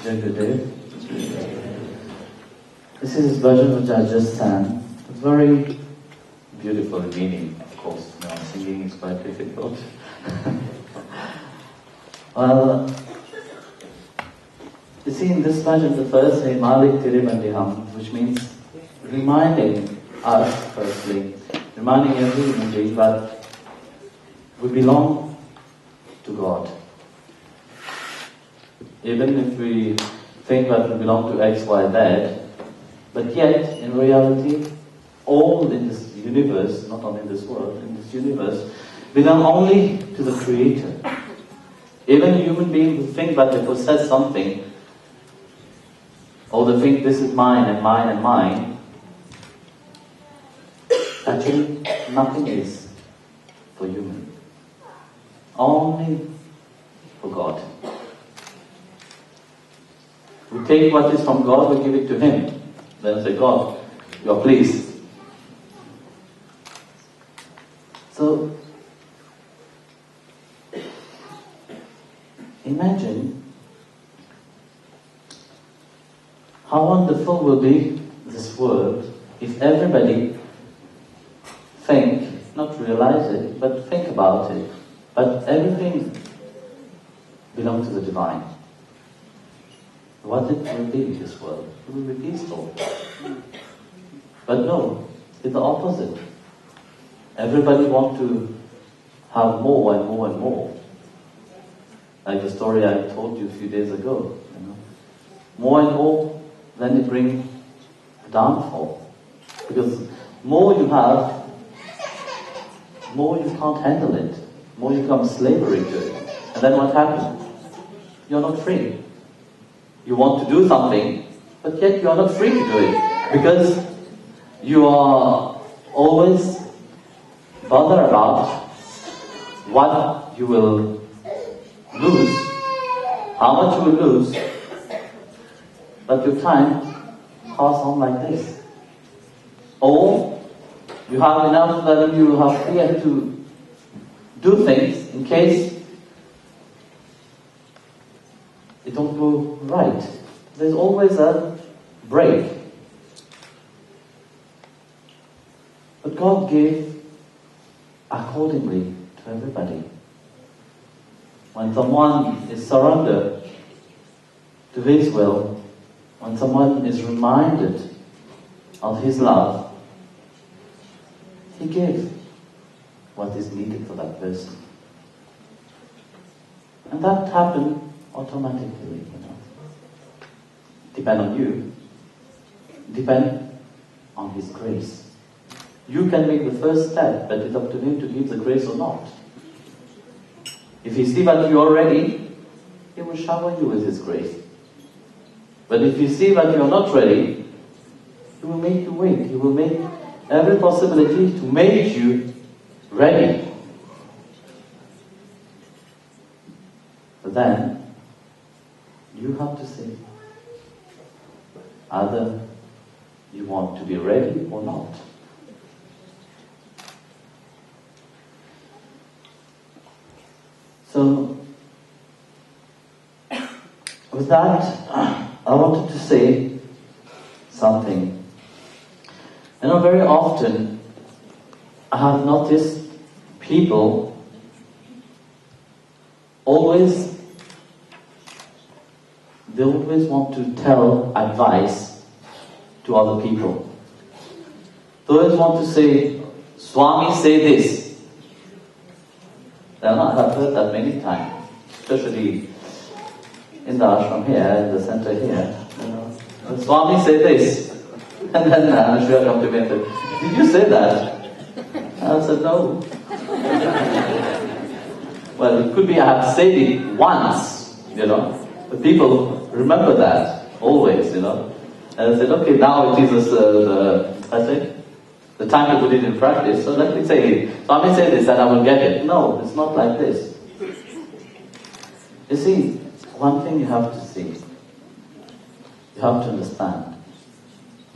Jagadev. This is bhajan which I just sang. It's very beautiful meaning, of course. You know, singing is quite difficult. Well, you see, in this bhajan, the first name, Malik Tiribandiham, which means reminding us, firstly, reminding every human being that we belong to God. Even if we think that we belong to X, Y, Z, but yet, in reality, all in this universe, not only in this world, in this universe, belong only to the Creator. Even a human being who think that they possess something, or they think this is mine and mine and mine, actually nothing is for human. Only for God. We take what is from God, we give it to Him. Then say, God, you are pleased. So, imagine how wonderful will be this world if everybody think, not realize it, but think about it, but everything belongs to the Divine. What it will be in this world? It will be peaceful. But no, it's the opposite. Everybody wants to have more and more and more. Like the story I told you a few days ago. You know. More and more, then it brings downfall. Because more you have, more you can't handle it. More you become slavery to it. And then what happens? You're not free. You want to do something, but yet you are not free to do it. Because you are always bothered about what you will lose, how much you will lose, but your time passes on like this. Or you have enough that you have fear to do things in case it don't go right. There's always a break. But God gave accordingly to everybody. When someone is surrendered to His will, when someone is reminded of His love, He gives what is needed for that person. And that happens automatically, you know. Depend on you. Depend on His grace. You can make the first step, but it's up to Him to give the grace or not. If He sees that you are ready, He will shower you with His grace. But if He sees that you are not ready, He will make you wait. He will make every possibility to make you ready. But then, you have to say, either you want to be ready or not. So, with that, I wanted to say something. You know, very often, I have noticed people they always want to tell advice to other people. They always want to say, Swami say this. I have heard that many times, especially in the ashram here, in the center here. You know, Swami say this. And then Ashura come to me and said, did you say that? And I said, no. Well, it could be I have said it once, you know. But people remember that, always, you know. And I said, okay, now it is the time to put it in practice, so let me say it. So I may say this and I will get it. No, it's not like this. You see, one thing you have to see, you have to understand,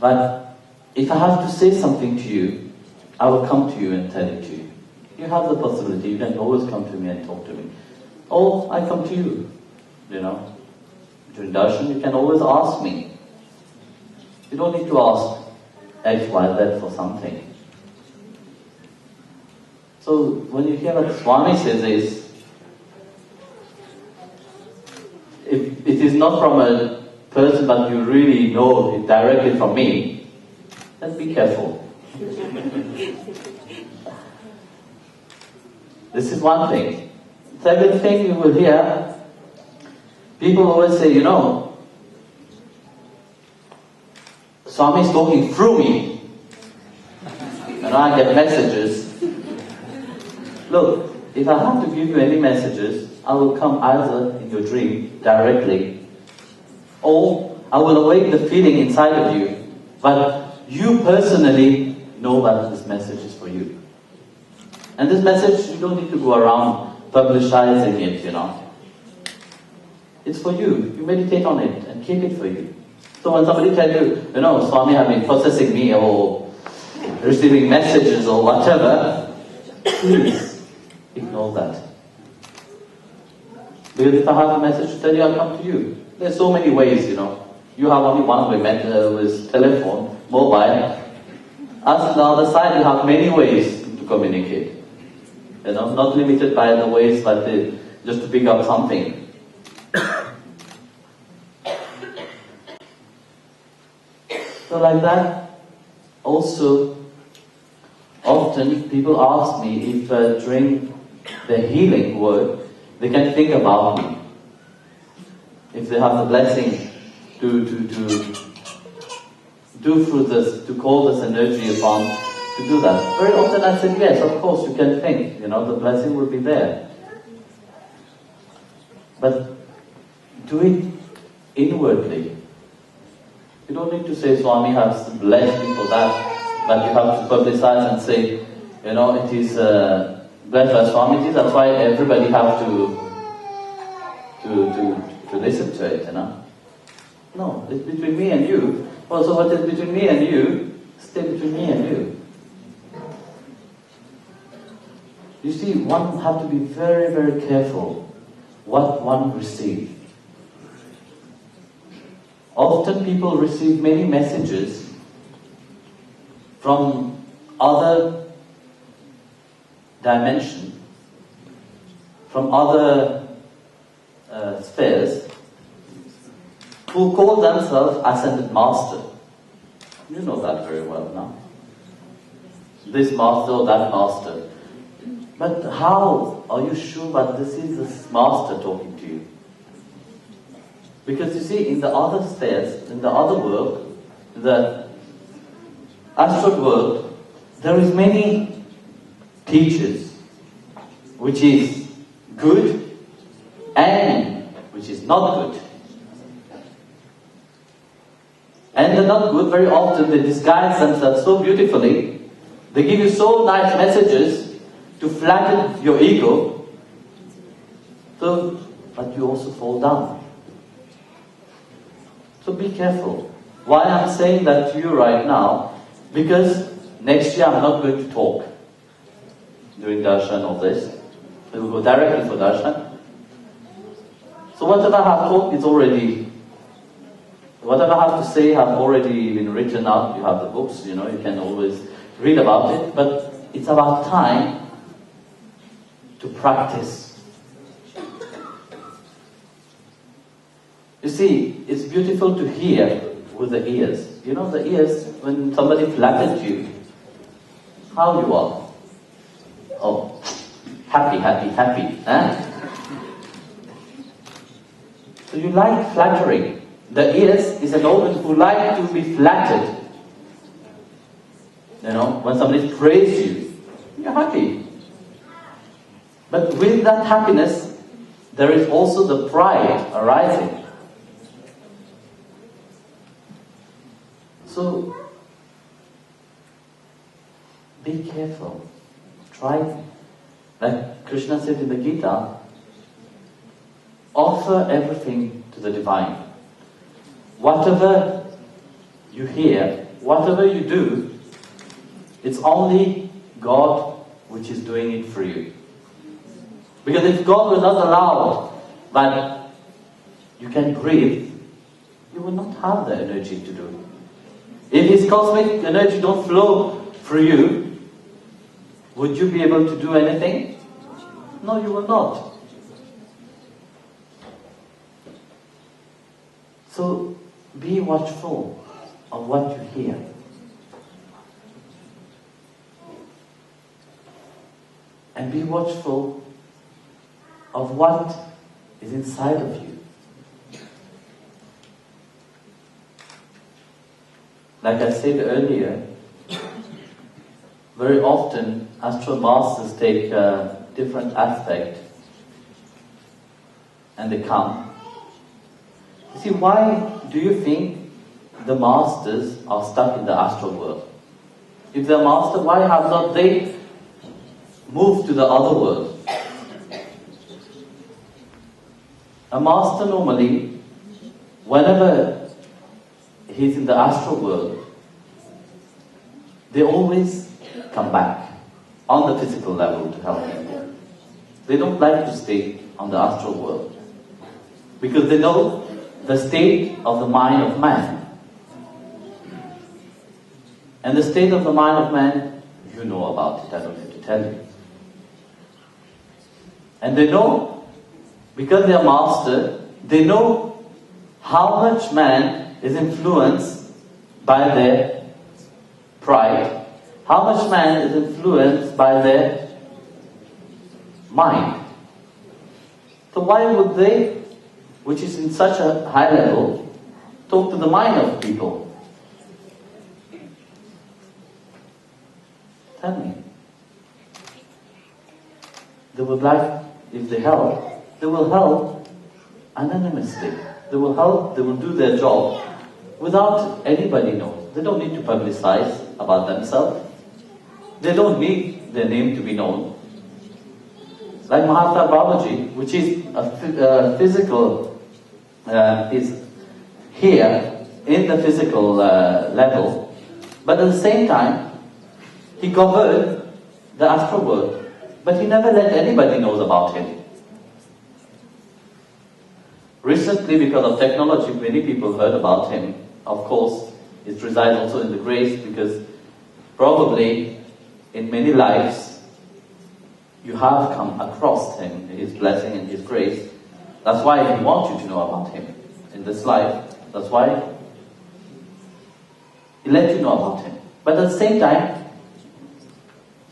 that if I have to say something to you, I will come to you and tell it to you. You have the possibility, you can always come to me and talk to me. Or I come to you, you know. during darshan, you can always ask me. You don't need to ask X, Y, Z for something. So when you hear what Swami says is, if it is not from a person but you really know it directly from me, then be careful. This is one thing. Second thing you will hear, people always say, Swami is talking through me. And I get messages. Look, if I have to give you any messages, I will come either in your dream directly, or I will awake the feeling inside of you, but you personally know that this message is for you. And this message, you don't need to go around publicizing it, It's for you. You meditate on it and keep it for you. So when somebody tells you, Swami have been processing me or receiving messages or whatever, please ignore that. Because if I have a message to tell you, I'll come to you. There's so many ways, You have only one way, with telephone, mobile. Us on the other side, you have many ways to communicate. Not limited by the ways, but just to pick up something. So like that, also, often people ask me if during the healing work, they can think about me. If they have the blessing to do through this, to call this energy upon, to do that. Very often I said, yes, of course you can think, the blessing will be there. But do it inwardly. You don't need to say Swami has blessed me for that, but you have to publicize and say, it is blessed by Swamiji, that's why everybody have to listen to it, No, it's between me and you. Also, what is between me and you, stay between me and you. You see, one has to be very, very careful what one receives. Often people receive many messages from other dimensions, from other spheres, who call themselves Ascended Master. You know that very well now. This master or that master. But how are you sure that this is this master talking to you? Because you see, in the other spheres, in the other world, the astral world, there is many teachers, which is good and which is not good. And the not good, very often they disguise themselves so beautifully, they give you so nice messages to flatten your ego, but you also fall down. So be careful. Why I'm saying that to you right now? Because next year I'm not going to talk during darshan of this. We will go directly for darshan. So whatever I have talked is already, whatever I have to say have already been written out. You have the books, you can always read about it. But it's about time to practice. You see, it's beautiful to hear with the ears. The ears, when somebody flatters you, how you are? Oh, happy. Eh? So you like flattering. The ears is an organ who like to be flattered. When somebody praises you, you're happy. But with that happiness, there is also the pride arising. So, be careful. Try, like Krishna said in the Gita, offer everything to the divine. Whatever you hear, whatever you do, it's only God which is doing it for you. Because if God will not allow that you can breathe, will not have the energy to do it. If his cosmic energy don't flow through you, would you be able to do anything? No, you will not. So, be watchful of what you hear. And be watchful of what is inside of you. Like I said earlier, very often astral masters take a different aspect and they come. You see, why do you think the masters are stuck in the astral world? If they're master, why have not they moved to the other world? A master normally, whenever he's in the astral world, they always come back on the physical level to help people. They don't like to stay on the astral world because they know the state of the mind of man. And the state of the mind of man, you know about it, I don't have to tell you. And they know, because they are master, they know how much man is influenced by their pride, how much man is influenced by their mind. So why would they, which is in such a high level, talk to the mind of people? Tell me. They would like, if they help, they will help anonymously. They will help, they will do their job without anybody knowing. They don't need to publicize about themselves. They don't need their name to be known. Like Mahatma Babaji, which is a physical, is here in the physical level, but at the same time, he covered the astral world, but he never let anybody know about him. Recently, because of technology, many people heard about him. Of course, it resides also in the grace, because probably in many lives you have come across him, his blessing and his grace. That's why he wants you to know about him in this life. That's why he let you know about him. But at the same time,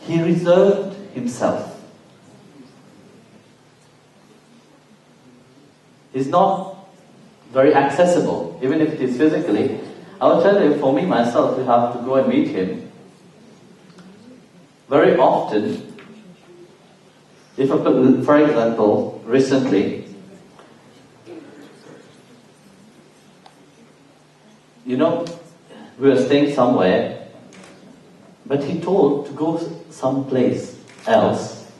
he reserved himself. He's not very accessible, even if it is physically. I will tell you, for me myself, you have to go and meet him. Very often, if for example, recently, we were staying somewhere, but he told to go someplace else.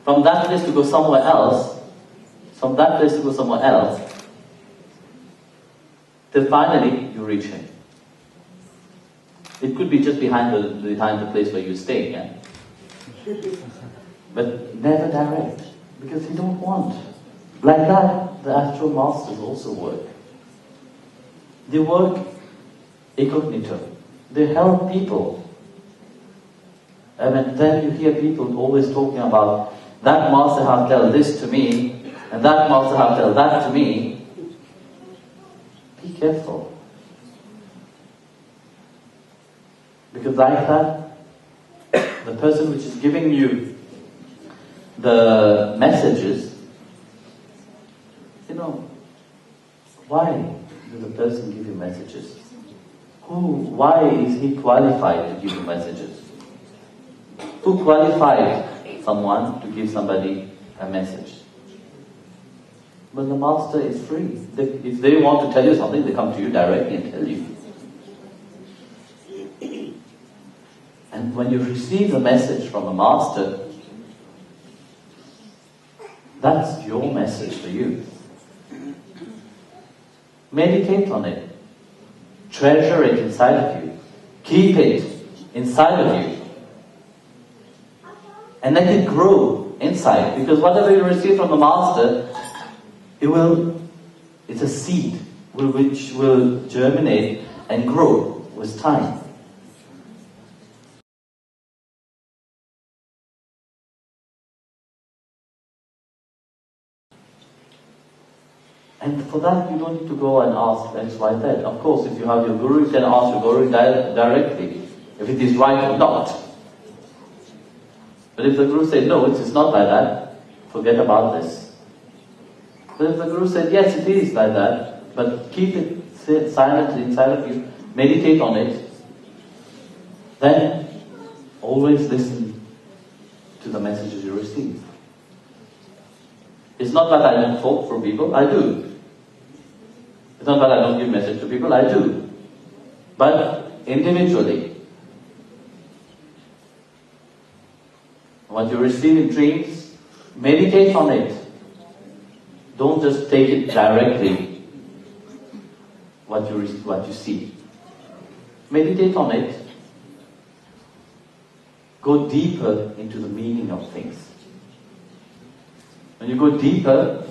From that place to go somewhere else, from that place to go somewhere else, till finally you reach him. It could be just behind the place where you stay, yeah? But never direct, because you don't want. Like that, the astral masters also work. They work incognito. They help people. And then you hear people always talking about, that master have told this to me, and that master have told that to me. Be careful. Because like that, the person which is giving you the messages, why does the person give you messages? Why is he qualified to give you messages? Who qualified someone to give somebody a message? But the master is free. If they want to tell you something, they come to you directly and tell you. And when you receive a message from a master, that's your message for you. Meditate on it. Treasure it inside of you. Keep it inside of you. And let it grow inside. Because whatever you receive from the master, it's a seed which will germinate and grow with time. And for that, you don't need to go and ask X, Y, Z. Of course, if you have your guru, you can ask your guru directly, if it is right or not. But if the guru said, no, it's not like that, forget about this. But if the guru said, yes, it is like that, but keep it silently inside of you, meditate on it, then always listen to the messages you receive. It's not that I don't talk for people, I do. It's not that I don't give message to people, I do. But individually. What you receive in dreams, meditate on it. Don't just take it directly, what you see. Meditate on it. Go deeper into the meaning of things. When you go deeper,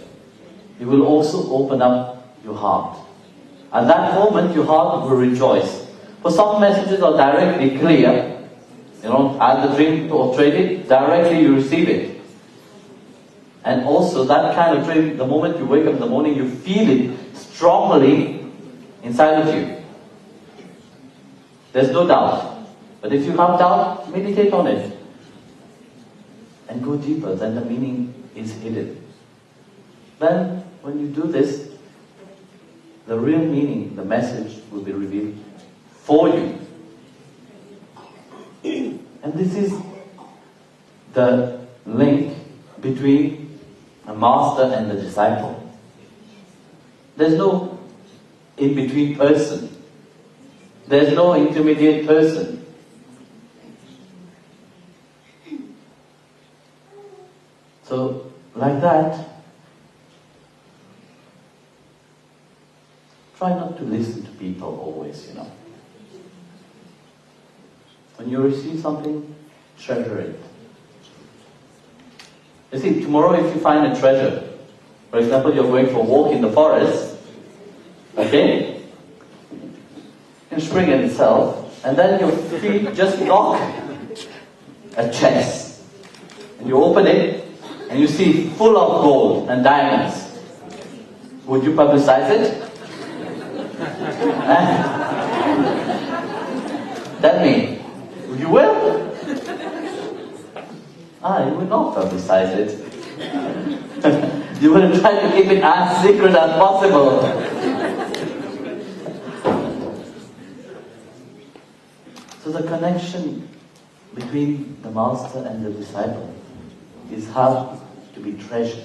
you will also open up your heart. At that moment, your heart will rejoice. For some messages are directly clear. As the dream portrayed it, directly you receive it. And also, that kind of dream, the moment you wake up in the morning, you feel it strongly inside of you. There's no doubt. But if you have doubt, meditate on it. And go deeper, then the meaning is hidden. Then, when you do this, the real meaning, the message will be revealed for you. And this is the link between a master and the disciple. There's no in-between person. There's no intermediate person. So, like that, try not to listen to people always, When you receive something, treasure it. You see, tomorrow if you find a treasure, for example, you're going for a walk in the forest, okay? In spring in itself, and then your feet just knock a chest. And you open it, and you see full of gold and diamonds. Would you publicize it? That means you will? You will not publicize it. You will try to keep it as secret as possible. So the connection between the master and the disciple is how to be treasured.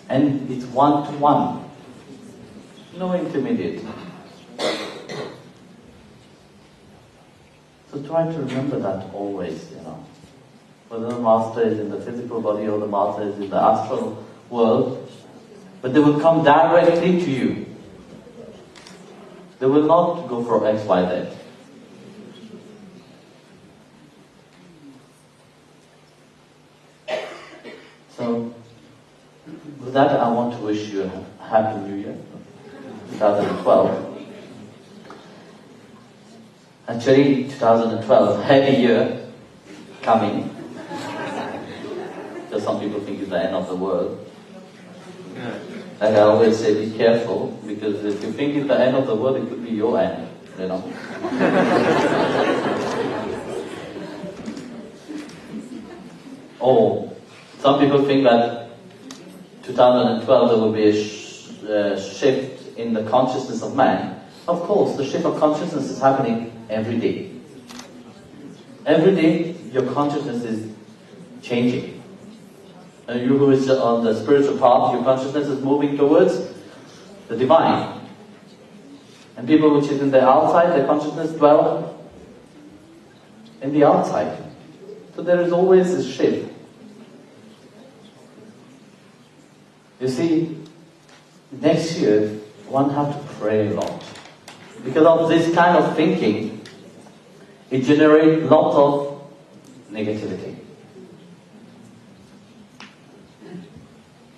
And it's one-to-one. No intermediate. So try to remember that always, Whether the master is in the physical body or the master is in the astral world, but they will come directly to you. They will not go for X, Y, Z. So, with that, I want to wish you a Happy New Year, 2012. Actually, 2012, heavy year coming. Because some people think it's the end of the world. Like I always say, be careful, because if you think it's the end of the world, it could be your end, Or some people think that 2012 there will be a shift in the consciousness of man. Of course, the shift of consciousness is happening every day. Every day, your consciousness is changing. And you who is on the spiritual path, your consciousness is moving towards the divine. And people which is in the outside, their consciousness dwell in the outside. So there is always a shift. You see, next year, one has to pray a lot. Because of this kind of thinking, it generates lots of negativity.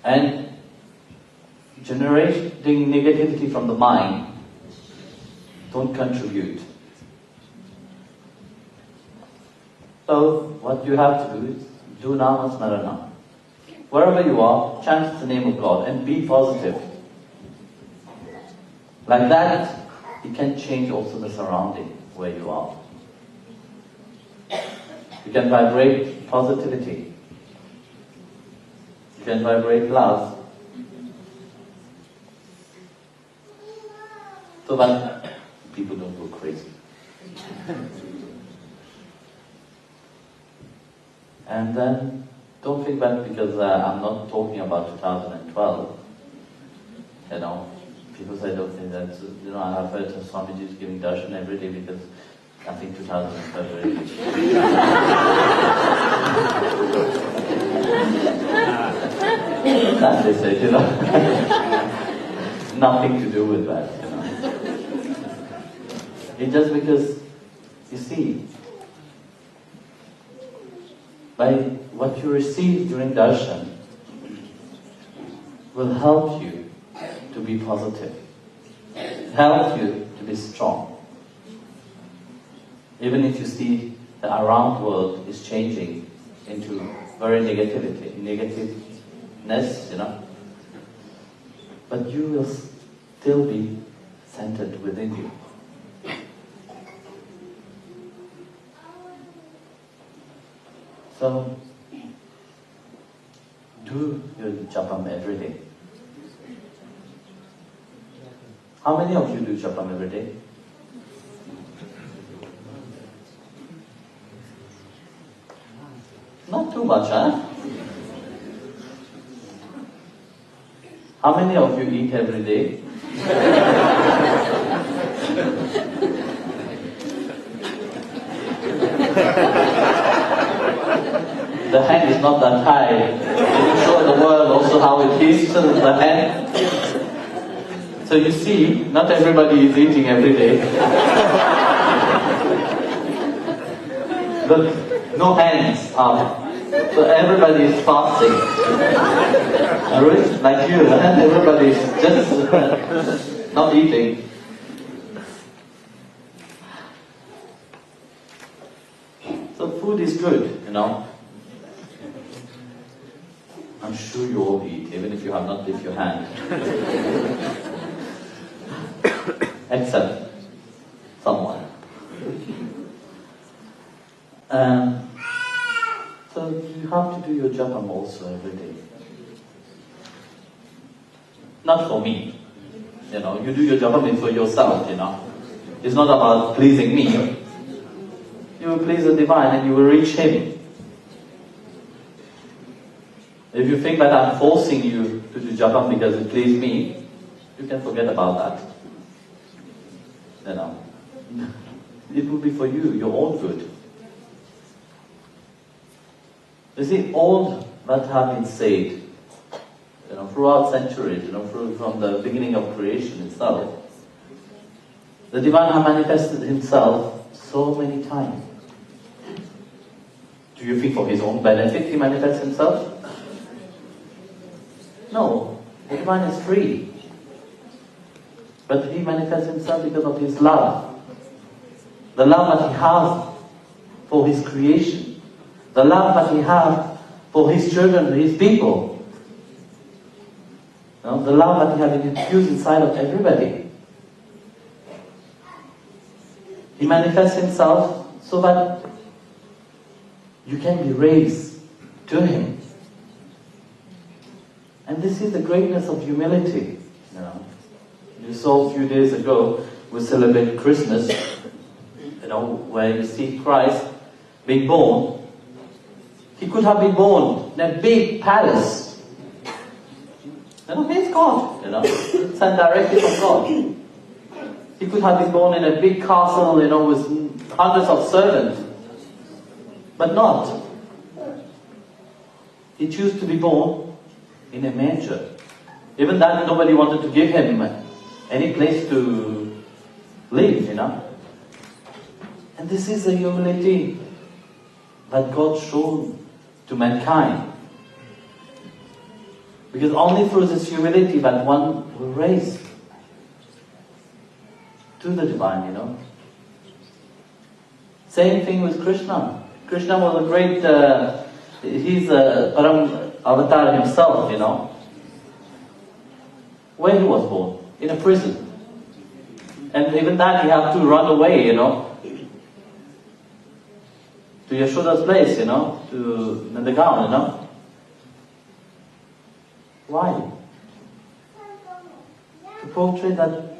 And generating negativity from the mind, don't contribute. So what you have to do is do nama smarana. Wherever you are, chant the name of God and be positive. Like that, you can change also the surrounding where you are. You can vibrate positivity. You can vibrate love. So that people don't go crazy. And then, don't think that because I'm not talking about 2012, people say, okay, that's, I have heard Swamiji is giving darshan every day because I think 2012 already. That they say, nothing to do with that, It's just because, you see, by what you receive during darshan will help you to be positive, help you to be strong. Even if you see the around world is changing into very negativeness, but you will still be centered within you. So, do your japam every day. How many of you do japam every day? Not too much, huh? How many of you eat every day? The hand is not that high. You show the world also how it is, the hand. So you see, not everybody is eating every day. Look, no hands up. So everybody is fasting. Like you, everybody is just not eating. So food is good, I'm sure you all eat, even if you have not lifted your hand. Except someone. So you have to do your japam also every day. Not for me. You do your japam for yourself, It's not about pleasing me. You will please the divine and you will reach him. If you think that I'm forcing you to do japam because it pleases me, you can forget about that. It will be for you, your own good. You see, all that have been said, throughout centuries, from the beginning of creation itself, the divine has manifested himself so many times. Do you think for his own benefit he manifests himself? No, the divine is free. But he manifests himself because of his love. The love that he has for his creation. The love that he has for his children, his people. The love that he has infused inside of everybody. He manifests himself so that you can be raised to him. And this is the greatness of humility. You saw a few days ago, we celebrated Christmas, where you see Christ being born. He could have been born in a big palace. He's God, sent directly from God. He could have been born in a big castle, with hundreds of servants. But not. He chose to be born in a manger. Even that, nobody wanted to give him any place to live, And this is the humility that God showed to mankind. Because only through this humility that one will raise to the divine, you know. Same thing with Krishna. Krishna was a great, he's a Param Avatar himself, you know. Where he was born? In a prison. And even that he had to run away, you know. To Yashoda's place, you know. To Nandagaon, you know. Why? To portray that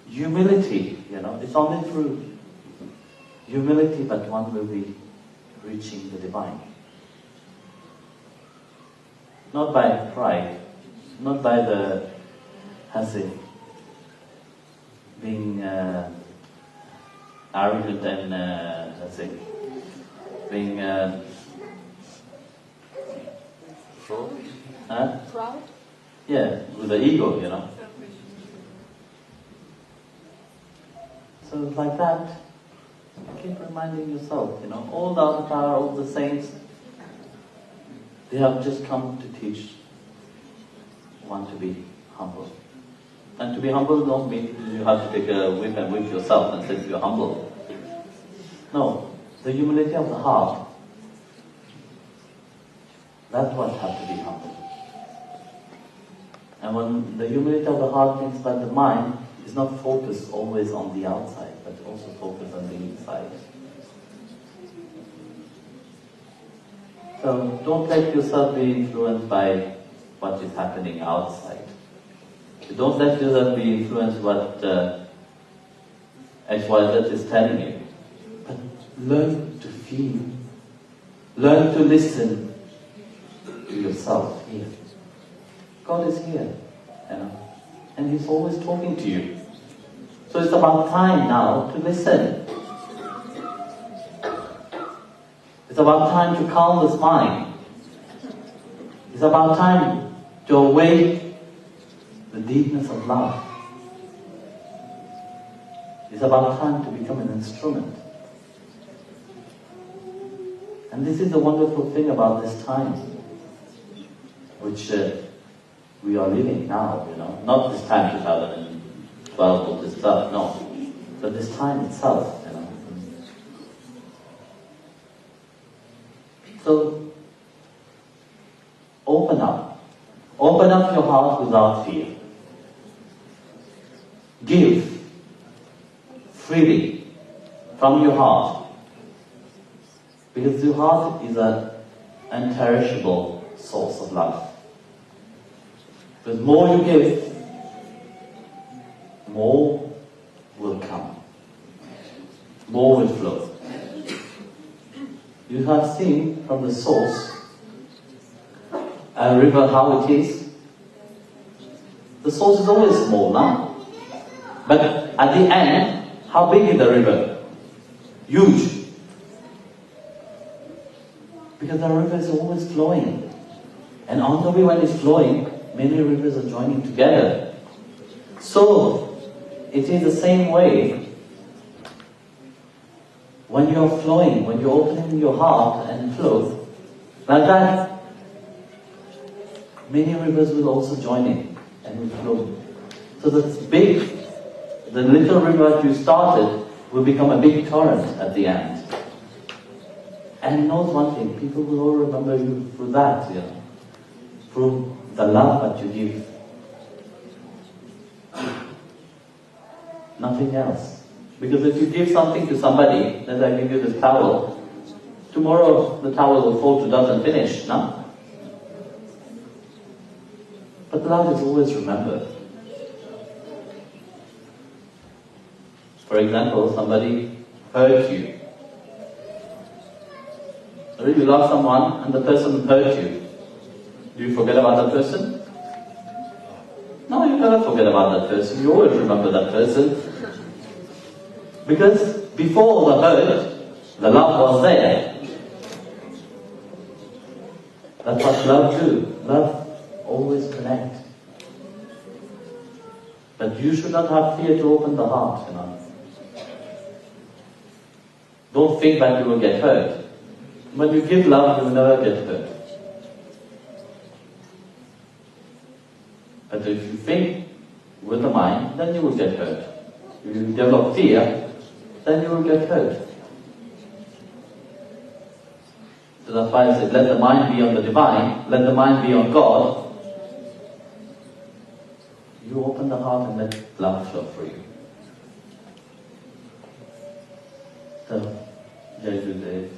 humility, you know. It's only through humility that one will be reaching the divine. Not by pride, not by the, being arrogant and, being proud? Yeah, with the ego, you know. So it's like that. Keep reminding yourself, you know, all the avatar, all the saints, they have just come to teach one to be humble. And to be humble don't mean you have to take a whip and whip yourself and say you're humble. No, the humility of the heart, that's what has to be humble. And when the humility of the heart means that the mind is not focused always on the outside, but also focused on the inside. So don't let yourself be influenced by what is happening outside. Don't let yourself be influenced what XYZ is telling you. But learn to feel. Learn to listen to yourself here. God is here, you know, and He's always talking to you. So it's about time now to listen. It's about time to calm this mind. It's about time to awake the deepness of love. It's about time to become an instrument. And this is the wonderful thing about this time, which we are living now, you know. Not this time 2012 or this stuff, no. But this time itself, you know. So, open up. Open up your heart without fear. Give freely from your heart. Because your heart is an imperishable source of love. The more you give, more will come. More will flow. You have seen from the source a river how it is. The source is always small now. But at the end, how big is the river? Huge. Because the river is always flowing. And on the way when it's flowing, many rivers are joining together. So, it is the same way when you're flowing, when you're opening your heart and flow, like that, many rivers will also join in and will flow. So the little river that you started will become a big torrent at the end. And knows one thing, people will all remember you for that, you know, through the love that you give. Nothing else. Because if you give something to somebody, as I give you this towel, tomorrow the towel will fall to dust and finish, no? But love is always remembered. For example, somebody hurt you. Or you love someone and the person hurt you. Do you forget about that person? No, you never forget about that person. You always remember that person. Because before the hurt, the love was there. That's what love do. Love always connect. But you should not have fear to open the heart, you know. Don't think that you will get hurt. When you give love, you will never get hurt. think with the mind, then you will get hurt. If you develop fear, then you will get hurt. So that's why I said, let the mind be on the divine, let the mind be on God. You open the heart and let love flow for you. So, Jai Gurudev.